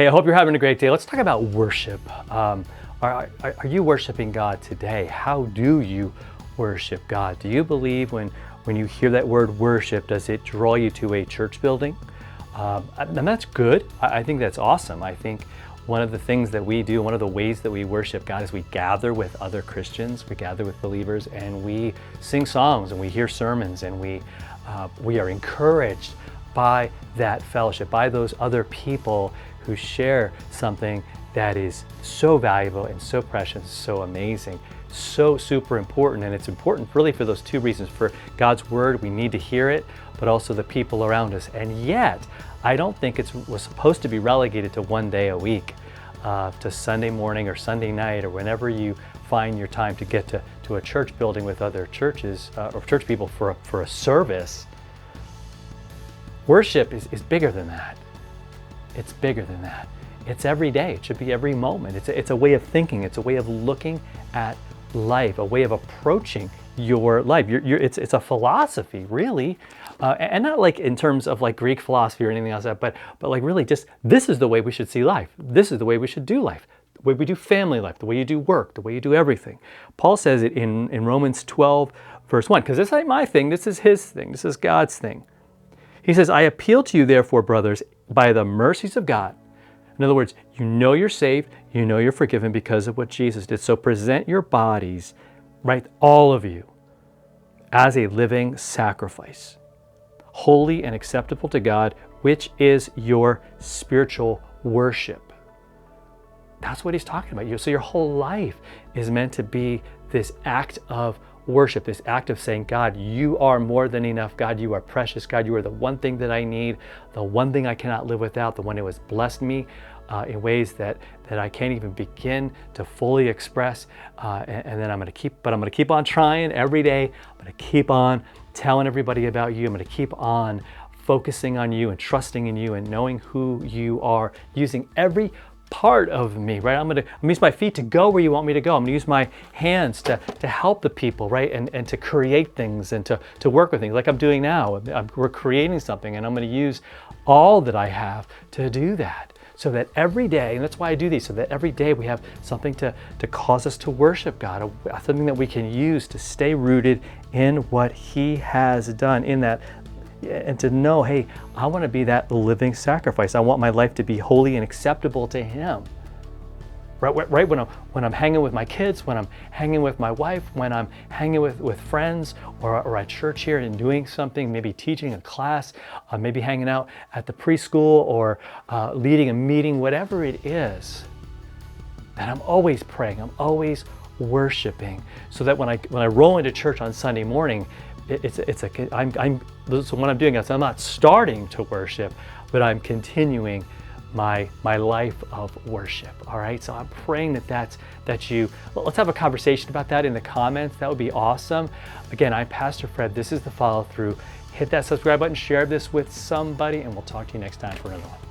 Hey, I hope you're having a great day. Let's talk about worship. Are you worshiping God today? How do you worship God? Do you believe when you hear that word worship, does it draw you to a church building? And that's good. I think that's awesome. I think one of the things that we do, one of the ways that we worship God is we gather with other Christians, we gather with believers, and we sing songs and we hear sermons, and we are encouraged by that fellowship, by those other people who share something that is so valuable and so precious, so amazing, so super important. And it's important really for those two reasons. For God's word, we need to hear it, but also the people around us. And yet, I don't think it was supposed to be relegated to one day a week, to Sunday morning or Sunday night, or whenever you find your time to get to a church building with other churches or church people for a service. Worship is bigger than that. It's bigger than that. It's every day. It should be every moment. It's a way of thinking. It's a way of looking at life, a way of approaching your life. It's a philosophy, really, and not like in terms of like Greek philosophy or anything else, but like really just this is the way we should see life. This is the way we should do life. The way we do family life, the way you do work, the way you do everything. Paul says it in Romans 12, verse 1, because this ain't my thing. This is his thing. This is God's thing. He says, I appeal to you, therefore, brothers, by the mercies of God. In other words, you know you're saved, you know you're forgiven because of what Jesus did. So present your bodies, right, all of you, as a living sacrifice, holy and acceptable to God, which is your spiritual worship. That's what he's talking about. So your whole life is meant to be this act of worship, this act of saying, God, you are more than enough. God, you are precious. God, you are the one thing that I need, the one thing I cannot live without, the one who has blessed me in ways that I can't even begin to fully express. And then I'm going to keep on trying every day. I'm going to keep on telling everybody about you. I'm going to keep on focusing on you and trusting in you and knowing who you are, using every part of me, right? I'm gonna use my feet to go where you want me to go. I'm gonna use my hands to help the people, right? And to create things and to work with things like I'm doing now. We're creating something, and I'm gonna use all that I have to do that. So that every day, and that's why I do these, so that every day we have something to cause us to worship God, something that we can use to stay rooted in what He has done in that. And to know, hey, I want to be that living sacrifice. I want my life to be holy and acceptable to Him. Right when I'm hanging with my kids, when I'm hanging with my wife, when I'm hanging with friends or at church here and doing something, maybe teaching a class, maybe hanging out at the preschool or leading a meeting, whatever it is. And I'm always praying. I'm always worshiping, so that when I roll into church on Sunday morning, so what I'm doing is I'm not starting to worship, but I'm continuing my life of worship. All right, so I'm praying that you. Let's have a conversation about that in the comments. That would be awesome. Again, I'm Pastor Fred. This is the Follow Through. Hit that subscribe button, share this with somebody, and we'll talk to you next time for another one.